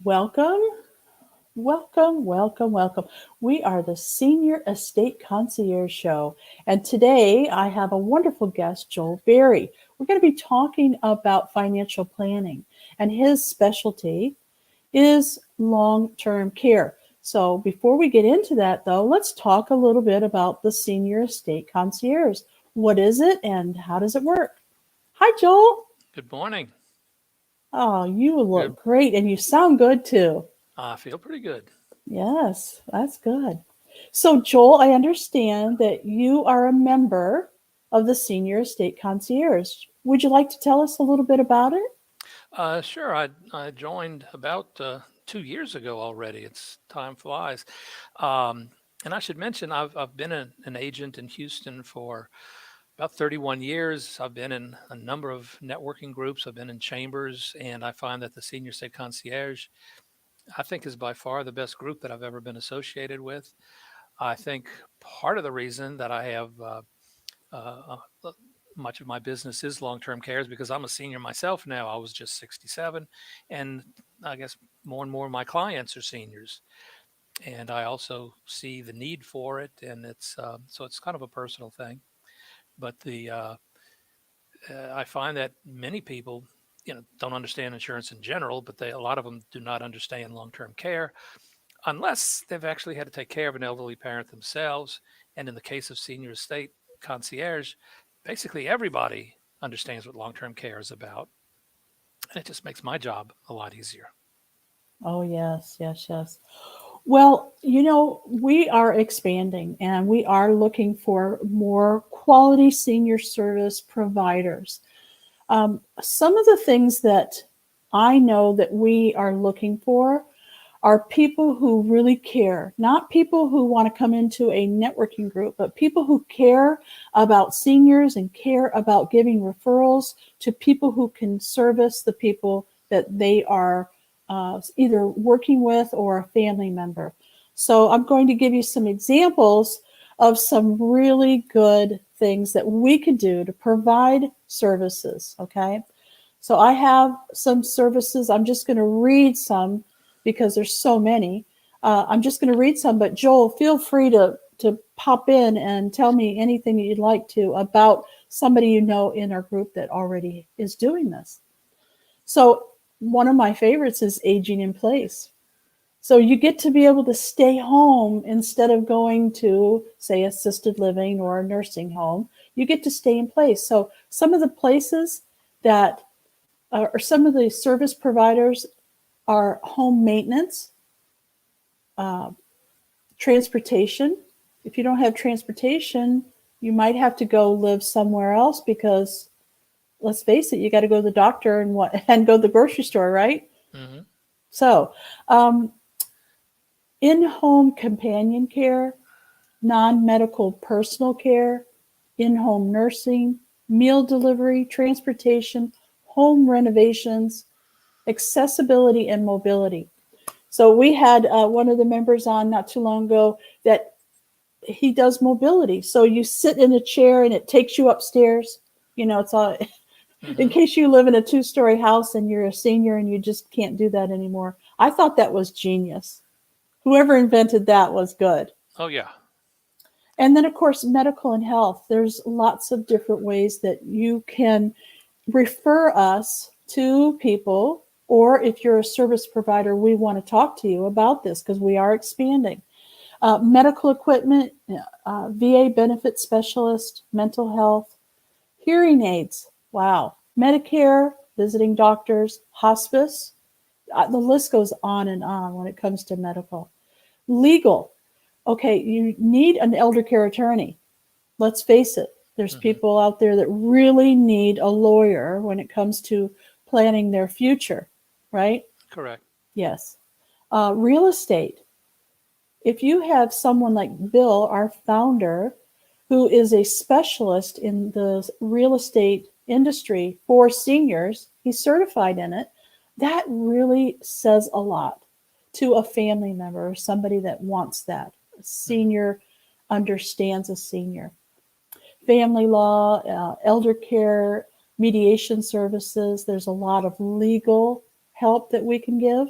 Welcome, welcome. We are the Senior Estate Concierge Show. And today I have a wonderful guest, Joel Berry. We're going to be talking about financial planning, and his specialty is long term care. So before we get into that, though, let's talk a little bit about the Senior Estate Concierge. What is it and how does it work? Hi, Joel. Good morning. Oh, you Good. look great and you sound good too. I feel pretty good. Yes, that's good. So, Joel, I understand that you are a member of the Senior Estate Concierge. Would you like to tell us a little bit about it? Sure. I joined about 2 years ago already. It's time flies. Um, and I should mention I've been an agent in Houston for about 31 years. I've been in a number of networking groups. I've been in chambers, and I find that the Senior State Concierge, I think, is by far the best group that I've ever been associated with. I think part of the reason that I have much of my business is long-term care is because I'm a senior myself now. I was just 67, and I guess more and more of my clients are seniors, and I also see the need for it, and so it's kind of a personal thing. But the I find that many people, don't understand insurance in general, but a lot of them do not understand long-term care unless they've actually had to take care of an elderly parent themselves. And in the case of senior estate concierge, basically everybody understands what long-term care is about, and it just makes my job a lot easier. Oh, yes. Well, we are expanding and we are looking for more quality senior service providers. Some of the things that I know that we are looking for are people who really care, not people who want to come into a networking group, but people who care about seniors and care about giving referrals to people who can service the people that they are either working with or a family member. So I'm going to give you some examples of some really good things that we can do to provide services. Okay. So I have some services. I'm just going to read some because there's so many. I'm just going to read some, but Joel, feel free to pop in and tell me anything that you'd like to about somebody you know in our group that already is doing this. So one of my favorites is aging in place. So you get to be able to stay home instead of going to, say, assisted living or a nursing home. You get to stay in place. So some of the places that or some of the service providers are home maintenance, uh, transportation. If you don't have transportation, you might have to go live somewhere else because let's face it, you got to go to the doctor and what and go to the grocery store, right? Hmm. So, um, in-home companion care, non-medical personal care, in-home nursing, meal delivery, transportation, home renovations, accessibility and mobility. So we had one of the members on not too long ago that he does mobility. So you sit in a chair and it takes you upstairs. It's all in Hmm. case you live in a two-story house and you're a senior and you just can't do that anymore. I thought that was genius. Whoever invented that was good. Oh yeah. And then, of course, medical and health. There's lots of different ways that you can refer us to people, or if you're a service provider, we want to talk to you about this because we are expanding. Medical equipment, VA benefit specialist, mental health, hearing aids. Wow. Medicare, visiting doctors, hospice. The list goes on and on when it comes to medical. Legal. Okay, you need an elder care attorney. Let's face it, there's Hmm. people out there that really need a lawyer when it comes to planning their future, right? Correct. Yes. Real estate. If you have someone like Bill, our founder, who is a specialist in the real estate industry for seniors, he's certified in it, that really says a lot to a family member or somebody that wants that. A Hmm. senior understands a senior. Family law, elder care, mediation services. There's a lot of legal help that we can give.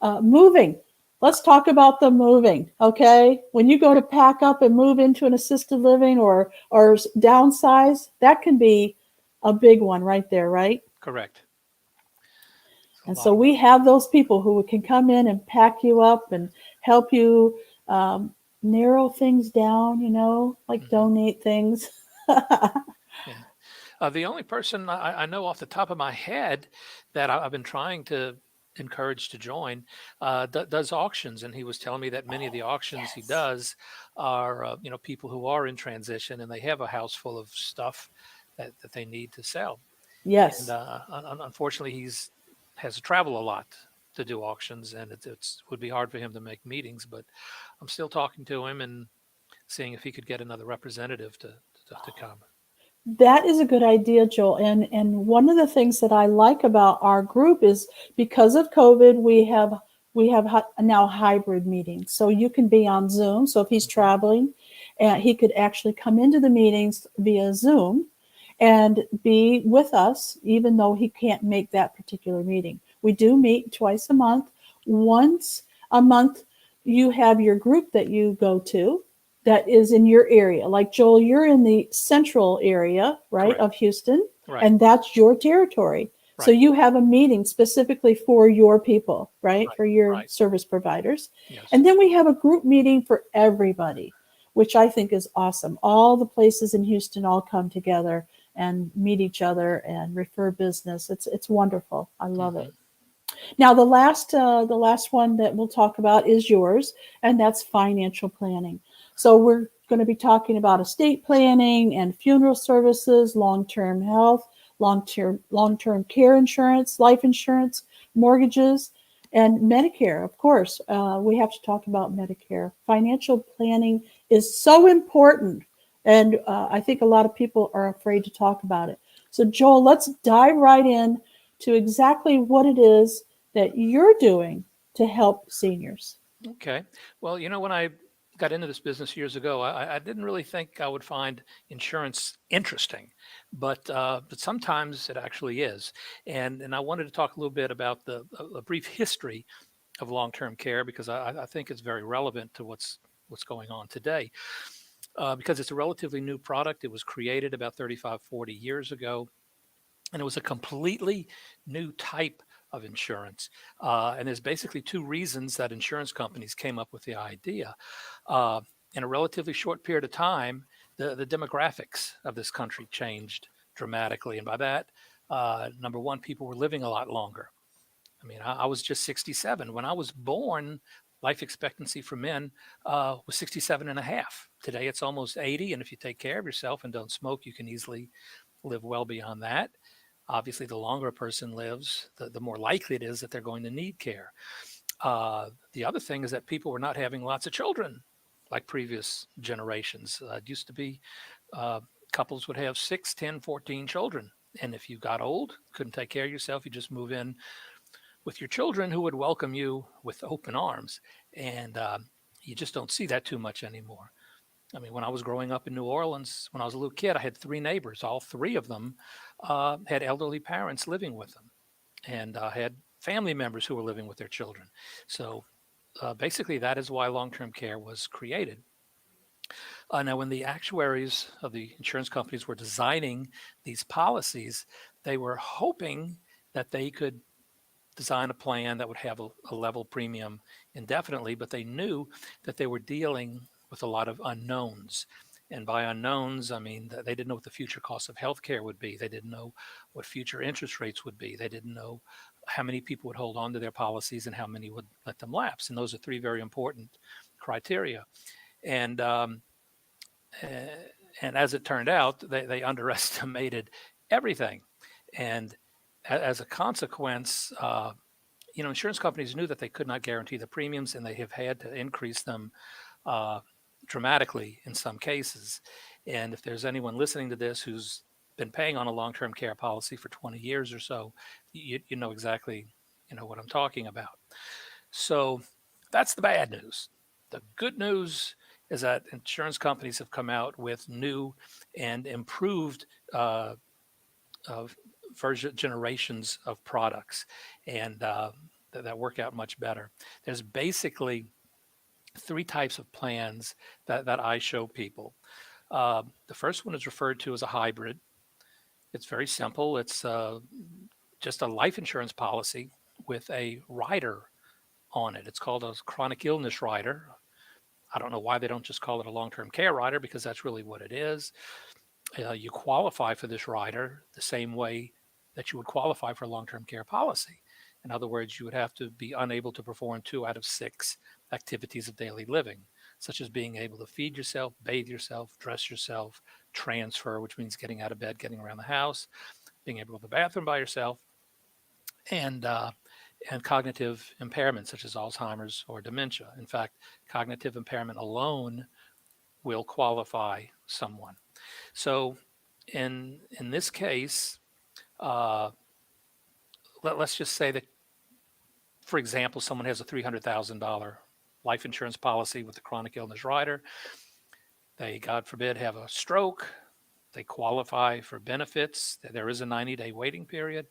Moving. Let's talk about the moving, okay? When you go to pack up and move into an assisted living or downsize, that can be a big one right there, right? Correct. It's a And lot so of we work. have those people who can come in and pack you up and help you um, narrow things down, like Hmm. donate things. Yeah. The only person I know off the top of my head that I've been trying to encourage to join does auctions, and he was telling me that many of the auctions he Yes. does are people who are in transition and they have a house full of stuff that they need to sell. And Yes. unfortunately, he's has to travel a lot to do auctions, and it's would be hard for him to make meetings. But I'm still talking to him and seeing if he could get another representative to come. That is a good idea, Joel. And one of the things that I like about our group is because of COVID, we have now hybrid meetings. So you can be on Zoom. So if he's Hmm. traveling, he could actually come into the meetings via Zoom and be with us, even though he can't make that particular meeting. We do meet twice a month. Once a month, you have your group that you go to that is in your area. Like Joel, you're in the central area, right, Correct. of Houston, Right. and that's your territory. So Right. you have a meeting specifically for your people, right, Right. for your Right. service providers. Yes. And then we have a group meeting for everybody, which I think is awesome. All the places in Houston all come together and meet each other and refer business. It's wonderful. I love Hmm. it. Now, the last one that we'll talk about is yours, and that's financial planning. So we're going to be talking about estate planning and funeral services, long-term health, long-term care insurance, life insurance, mortgages, and Medicare. Of course, we have to talk about Medicare. Financial planning is so important, and I think a lot of people are afraid to talk about it. So, Joel, let's dive right in to exactly what it is that you're doing to help seniors. Okay. Well, when I got into this business years ago, I didn't really think I would find insurance interesting, but sometimes it actually is. And I wanted to talk a little bit about a brief history of long-term care because I think it's very relevant to what's going on today. Because it's a relatively new product. It was created about 35, 40 years ago, and it was a completely new type of insurance. And there's basically two reasons that insurance companies came up with the idea. Uh, in a relatively short period of time, the demographics of this country changed dramatically. And by that, number one, people were living a lot longer. I mean, I was just 67. When I was born, life expectancy for men was 67 and a half. Today, it's almost 80. And if you take care of yourself and don't smoke, you can easily live well beyond that. Obviously, the longer a person lives, the more likely it is that they're going to need care. The other thing is that people were not having lots of children like previous generations. It used to be uh, couples would have 6, 10, 14 children. And if you got old, couldn't take care of yourself, you just move in with your children who would welcome you with open arms. And you just don't see that too much anymore. I mean, when I was growing up in New Orleans, when I was a little kid, I had three neighbors. All three of them had elderly parents living with them and had family members who were living with their children. So basically, that is why long term care was created. Now, when the actuaries of the insurance companies were designing these policies, they were hoping that they could design a plan that would have a level premium indefinitely, but they knew that they were dealing with a lot of unknowns. And by unknowns, I mean that they didn't know what the future cost of healthcare would be. They didn't know what future interest rates would be. They didn't know how many people would hold on to their policies and how many would let them lapse. And those are three very important criteria. And and as it turned out, they underestimated everything. And as a consequence, insurance companies knew that they could not guarantee the premiums, and they have had to increase them uh, dramatically in some cases. And if there's anyone listening to this who's been paying on a long-term care policy for 20 years or so, you know exactly what I'm talking about. So that's the bad news. The good news is that insurance companies have come out with new and improved of version generations of products, and that work out much better. There's basically three types of plans that I show people. The first one is referred to as a hybrid. It's very simple. It's just a life insurance policy with a rider on it. It's called a chronic illness rider. I don't know why they don't just call it a long-term care rider, because that's really what it is. You qualify for this rider the same way that you would qualify for a long-term care policy. In other words, you would have to be unable to perform 2 out of 6 activities of daily living, such as being able to feed yourself, bathe yourself, dress yourself, transfer, which means getting out of bed, getting around the house, being able to go to the bathroom by yourself, and cognitive impairment such as Alzheimer's or dementia. In fact, cognitive impairment alone will qualify someone. So, in this case, uh, let's just say that, for example, someone has a $300,000 life insurance policy with the chronic illness rider. They, God forbid, have a stroke. They qualify for benefits. There is a 90-day waiting period.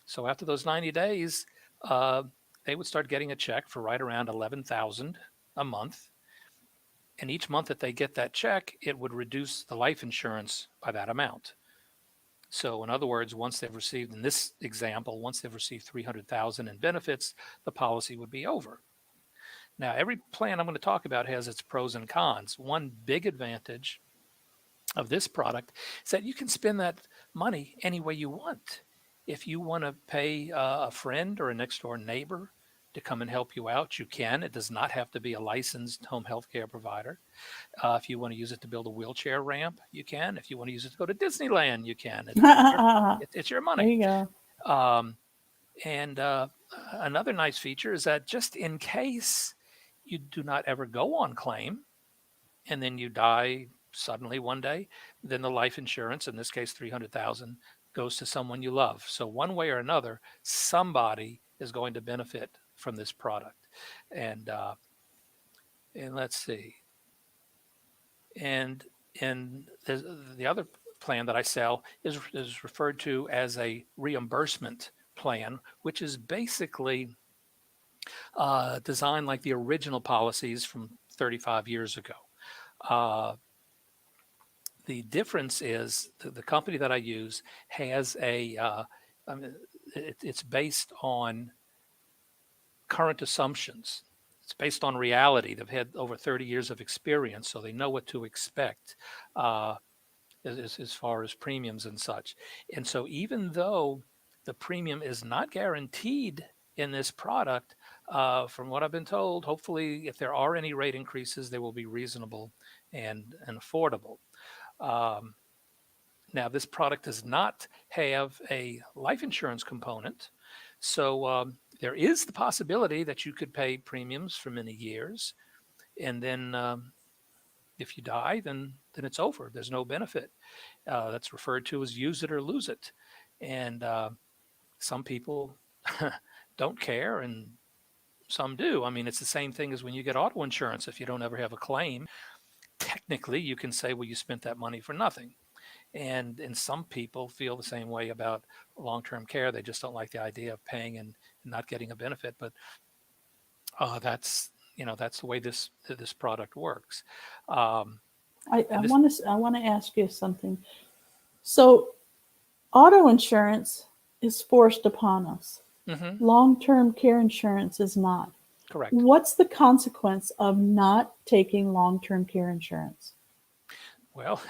So after those 90 days, uh, they would start getting a check for right around 11,000 a month. And each month that they get that check, it would reduce the life insurance by that amount. So in other words, once they've received, in this example, once they've received 300,000 in benefits, the policy would be over. Now, every plan I'm going to talk about has its pros and cons. One big advantage of this product is that you can spend that money any way you want. If you want to pay a friend or a next door neighbor to come and help you out, you can. It does not have to be a licensed home health care provider. If you want to use it to build a wheelchair ramp, you can. If you want to use it to go to Disneyland, you can. It's your There money. you go. Um, and another nice feature is that just in case you do not ever go on claim and then you die suddenly one day, then the life insurance, in this case 300,000, goes to someone you love. So one way or another, somebody is going to benefit from this product. And and let's see. And the other plan that I sell is referred to as a reimbursement plan, which is basically designed like the original policies from 35 years ago. Uh, the difference is the company that I use has I mean, it's based on current assumptions. It's based on reality. They've had over 30 years of experience, so they know what to expect uh, as far as premiums and such. And so, even though the premium is not guaranteed in this product, from what I've been told, hopefully, if there are any rate increases, they will be reasonable and affordable. Um, Now, this product does not have a life insurance component. So there is the possibility that you could pay premiums for many years. And then if you die, then it's over. There's no benefit. That's referred to as use it or lose it. And some people don't care and some do. I mean, it's the same thing as when you get auto insurance. If you don't ever have a claim, technically you can say, well, you spent that money for nothing. And some people feel the same way about long-term care. They just don't like the idea of paying and not getting a benefit. But that's that's the way this product works. Um, I and this, want to ask you something. So auto insurance is forced upon us. mhm, Long-term care insurance is not. correct. What's the consequence of not taking long-term care insurance? Well,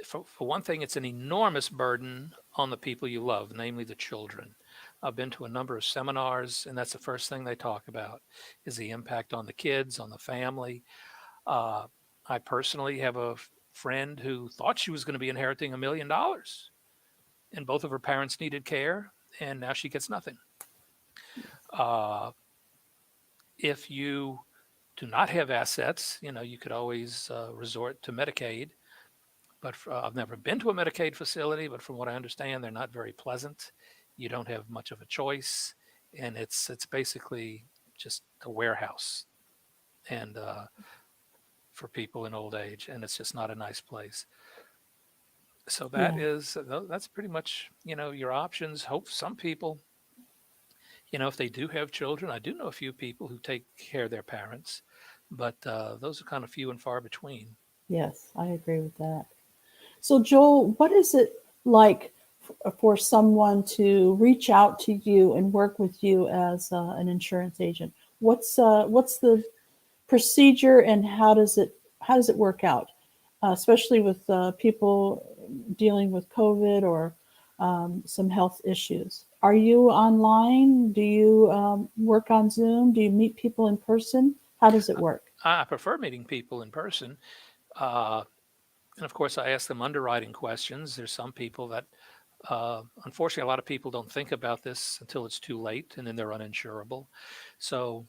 for one thing, it's an enormous burden on the people you love, namely the children. I've been to a number of seminars, and that's the first thing they talk about is the impact on the kids, on the family. Uh, I personally have a friend who thought she was going to be inheriting $1 million, and both of her parents needed care, and now she gets nothing. Uh, if you do not have assets, you could always resort to Medicaid. But I've never been to a Medicaid facility, but from what I understand, they're not very pleasant. You don't have much of a choice, and it's basically just a warehouse, and for people in old age, and it's just not a nice place. So Yeah. that's pretty much your options. Hope some people If they do have children, I do know a few people who take care of their parents, but those are kind of few and far between. Yes, I agree with that. So, Joel, what is it like for someone to reach out to you and work with you as an insurance agent? What's the procedure, and how does it work out, especially with people dealing with COVID or some health issues? Are you online? Do you work on Zoom? Do you meet people in person? How does it work? I prefer meeting people in person. Uh, and of course, I ask them underwriting questions. There's some people that, unfortunately, a lot of people don't think about this until it's too late and then they're uninsurable. So,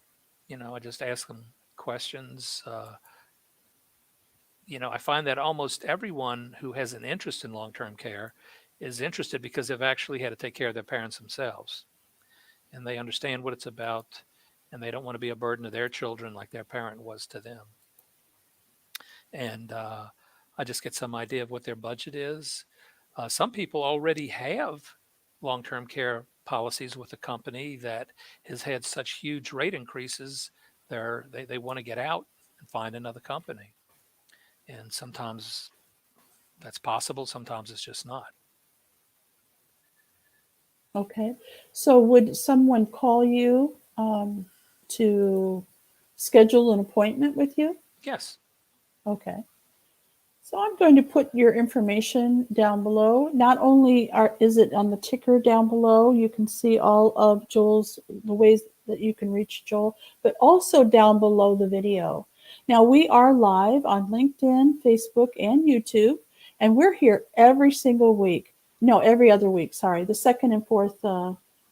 I just ask them questions. I find that almost everyone who has an interest in long term care is interested because they've actually had to take care of their parents themselves and they understand what it's about and they don't want to be a burden to their children like their parent was to them. And I just get some idea of what their budget is. Some people already have long term care policies with a company that has had such huge rate increases, they want to get out and find another company. And sometimes that's possible, sometimes it's just not. Okay. So would someone call you to schedule an appointment with you? Yes. Okay. So I'm going to put your information down below. Not only is it on the ticker down below, you can see all of the ways that you can reach Joel, but also down below the video. Now we are live on LinkedIn, Facebook, and YouTube, and we're here every single week. No, every other week. Sorry, the second and fourth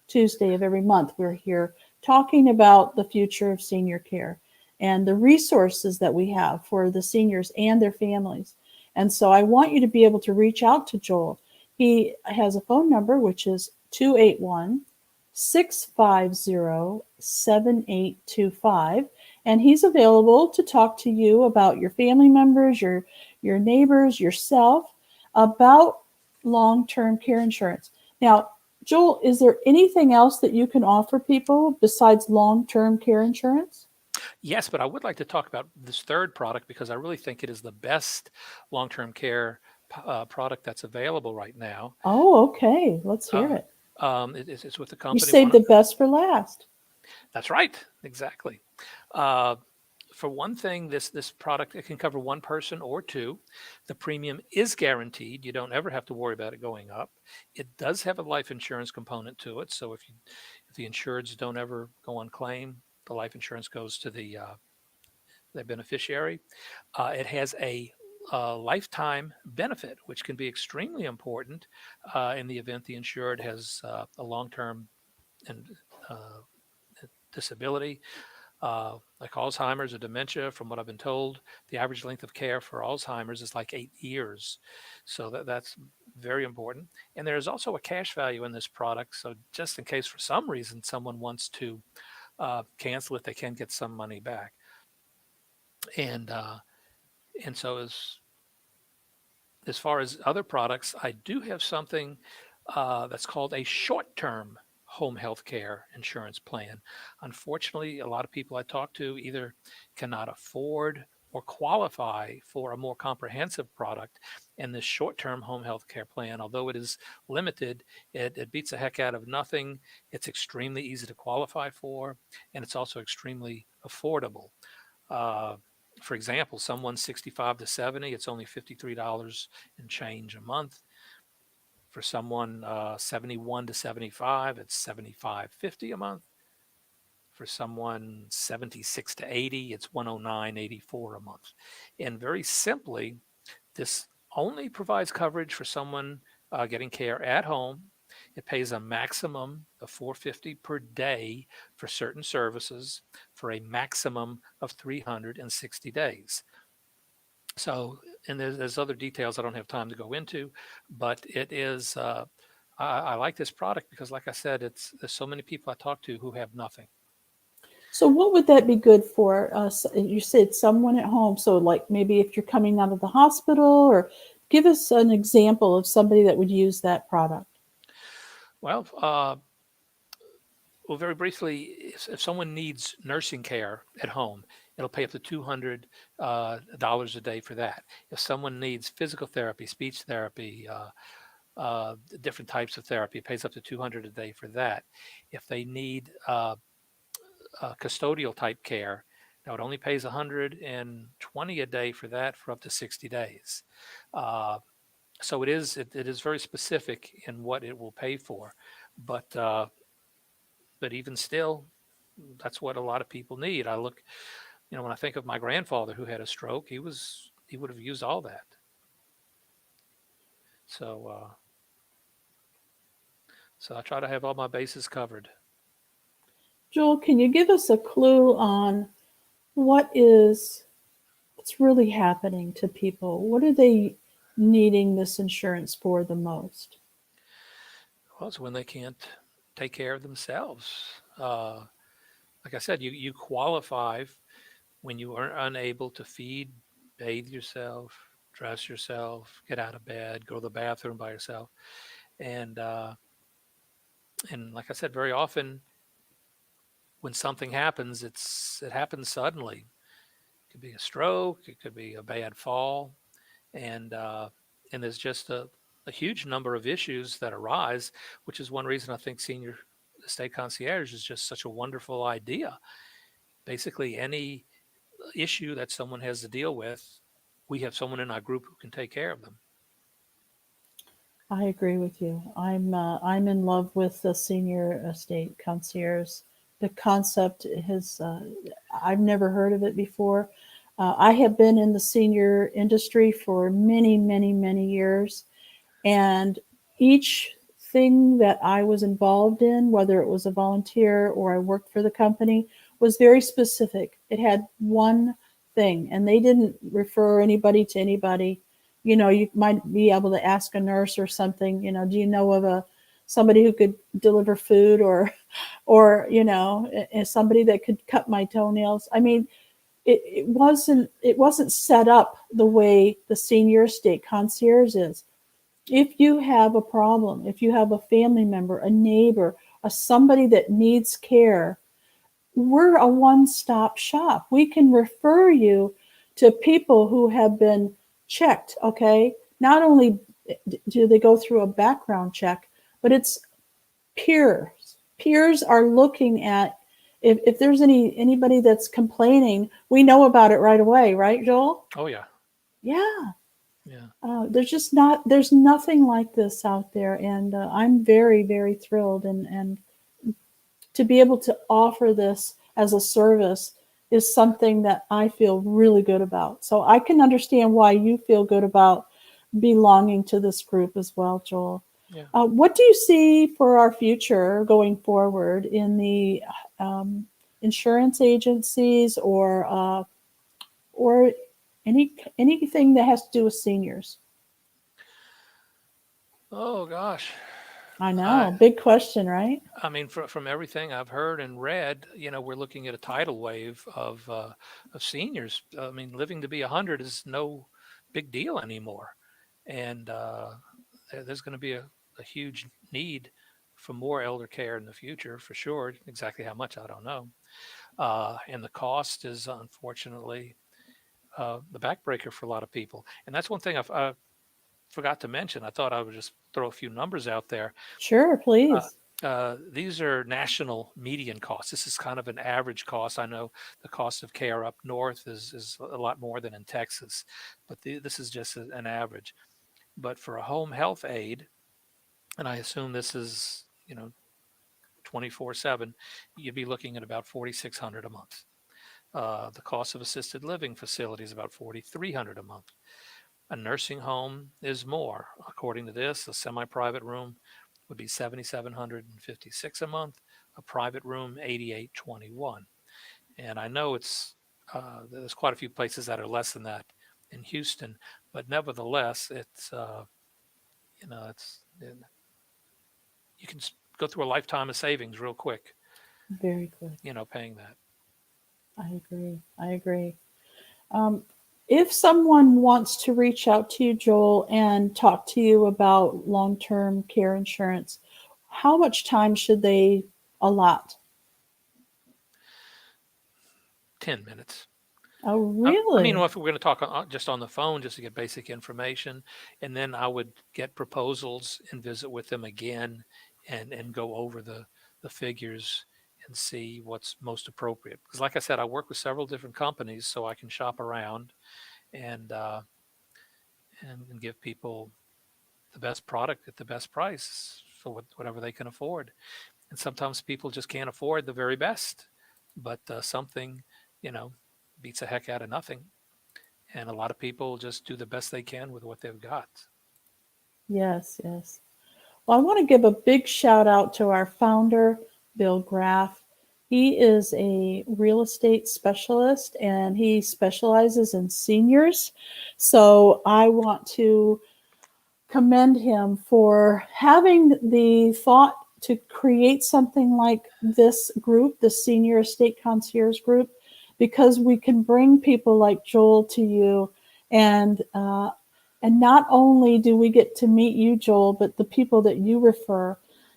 Tuesday of every month. We're here talking about the future of senior care and the resources that we have for the seniors and their families. And so I want you to be able to reach out to Joel. He has a phone number, which is 281-650-7825. And he's available to talk to you about your family members, your neighbors, yourself, about long-term care insurance. Now, Joel, is there anything else that you can offer people besides long-term care insurance? Yes, but I would like to talk about this third product because I really think it is the best long term care product that's available right now. Oh, okay. Let's hear Uh, it. it's with the You company. saved the best for last. That's right, exactly. Uh, for one thing, this product, it can cover one person or two. The premium is guaranteed. You don't ever have to worry about it going up. It does have a life insurance component to it. So if the insureds don't ever go on claim, the life insurance goes to the beneficiary. It has a lifetime benefit, which can be extremely important in the event the insured has a long-term and uh, disability, like Alzheimer's or dementia. From what I've been told, the average length of care for Alzheimer's is like 8 years. So that's very important. And there's also a cash value in this product. So just in case for some reason someone wants to cancel it, they can get some money back. And and so as far as other products, I do have something that's called a short-term home health care insurance plan. Unfortunately, a lot of people I talk to either cannot afford or qualify for a more comprehensive product. And this short-term home health care plan, although it is limited, it beats the heck out of nothing. It's extremely easy to qualify for, and it's also extremely affordable. Uh, for example, someone 65 to 70, it's only $53 and change a month. For someone 71 to 75, it's 75.50 a month. For someone 76 to 80, it's 109.84 a month. And very simply, this only provides coverage for someone getting care at home. It pays a maximum of $450 per day for certain services for a maximum of 360 days. So, and there's other details I don't have time to go into, but it is. I like this product because, like I said, there's so many people I talk to who have nothing. So what would that be good for? You said someone at home. So like maybe if you're coming out of the hospital, or give us an example of somebody that would use that product. Well, Well, very briefly, if someone needs nursing care at home, it'll pay up to $200 a day for that. If someone needs physical therapy, speech therapy, different types of therapy, it pays up to 200 a day for that. If they need custodial type care, now it only pays 120 a day for that for up to 60 days. Uh, so it is very specific in what it will pay for, but even still, that's what a lot of people need. I look, when I think of my grandfather who had a stroke, he would have used all that. So so I try to have all my bases covered. Joel, can you give us a clue on what is what's really happening to people? What are they needing this insurance for the most? Well, it's when they can't take care of themselves. Like I said, you qualify when you are unable to feed, bathe yourself, dress yourself, get out of bed, go to the bathroom by yourself, and like I said, very often when something happens, it happens suddenly. It could be a stroke, it could be a bad fall, and there's just a huge number of issues that arise, which is one reason I think senior estate concierge is just such a wonderful idea. Basically, any issue that someone has to deal with, we have someone in our group who can take care of them. I agree with you. I'm in love with the senior estate concierge. The concept has I've never heard of it before. I have been in the senior industry for many, many, many years, and each thing that I was involved in, whether it was a volunteer or I worked for the company, was very specific. It had one thing, and they didn't refer anybody to anybody. You might be able to ask a nurse or something, do you know of somebody who could deliver food, or somebody that could cut my toenails. I mean, it wasn't set up the way the senior estate concierge is. If you have a problem, if you have a family member, a neighbor, somebody that needs care, we're a one-stop shop. We can refer you to people who have been checked, okay? Not only do they go through a background check, but it's peers. Peers are looking at if there's anybody that's complaining, we know about it right away, right, Joel? Oh yeah, Yeah. yeah. There's nothing like this out there, and I'm very, very thrilled, and to be able to offer this as a service is something that I feel really good about. So I can understand why you feel good about belonging to this group as well, Joel. Yeah. What do you see for our future going forward in the insurance agencies, or anything that has to do with seniors? Oh gosh. I I know, big question, right? I mean, from everything I've heard and read, we're looking at a tidal wave of seniors. I mean, living to be 100 is no big deal anymore, and there's going to be a huge need for more elder care in the future, for sure. Exactly how much, I don't know. And the cost is unfortunately the backbreaker for a lot of people. And that's one thing I forgot to mention. I thought I would just throw a few numbers out there. Sure, Uh, please. these are national median costs. This is kind of an average cost. I know the cost of care up north is a lot more than in Texas, but this is just an average. But for a home health aide, and I assume this is 24/7, you'd be looking at about 4,600 a month. The cost of assisted living facility is about 4,300 a month. A nursing home is more. According to this, a semi-private room would be 7,756 a month. A private room, 8,821. And I know there's quite a few places that are less than that in Houston, but nevertheless, it's you can go through a lifetime of savings real quick. Very quick. Paying that. I agree. I agree. Um, if someone wants to reach out to you, Joel, and talk to you about long-term care insurance, how much time should they a lot? 10 minutes. Oh, I mean, really? if we're going to talk just on the phone, just to get basic information, and then I would get proposals and visit with them again, and go over the figures and see what's most appropriate. Because, like I said, I work with several different companies, so I can shop around and and give people the best product at the best price for whatever they can afford. And sometimes people just can't afford the very best, but something, you know, beats a heck out of nothing. And a lot of people just do the best they can with what they've got. Yes, yes. Well, I want to give a big shout out to our founder, Bill Graff. He is a real estate specialist and he specializes in seniors. So I want to commend him for having the thought to create something like this group, the Senior Estate Concierge group, because we can bring people like Joel to you, and not only do we get to meet you, Joel, but the people that you refer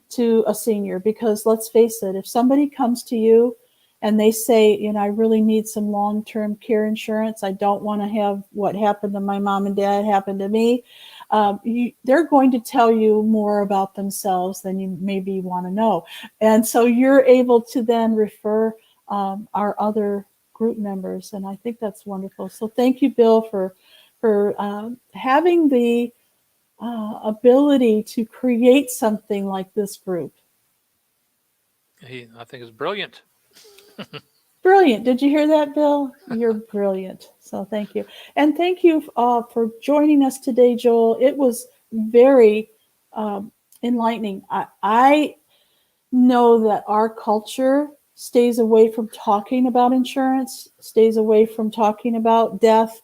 to a senior. Because let's face it, if somebody comes to you and they say, I really need some long-term care insurance, I don't want to have what happened to my mom and dad happen to me. They're going to tell you more about themselves than you maybe want to know. And so you're able to then refer our other group members. And I think that's wonderful. So thank you, Bill, for having the ability to create something like this group. I think it's brilliant. Brilliant. Did you hear that, Bill? You're brilliant. So thank you. And thank you for joining us today, Joel. It was very enlightening. I know that our culture stays away from talking about insurance, stays away from talking about death,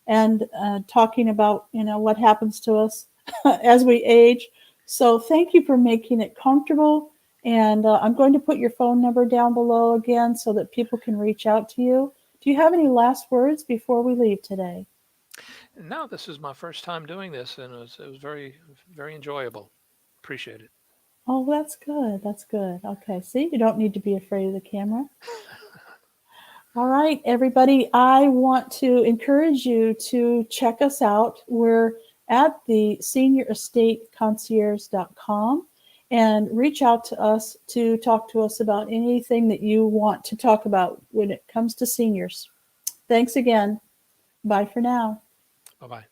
and talking about what happens to us as we age. So thank you for making it comfortable. And I'm going to put your phone number down below again so that people can reach out to you. Do you have any last words before we leave today? No, this is my first time doing this, and it was very, very enjoyable. Appreciate it. Oh, that's good. That's good. Okay. See, you don't need to be afraid of the camera. All right, everybody. I want to encourage you to check us out. We're at the seniorestateconcierge.com and reach out to us to talk to us about anything that you want to talk about when it comes to seniors. Thanks again. Bye for now. Bye bye.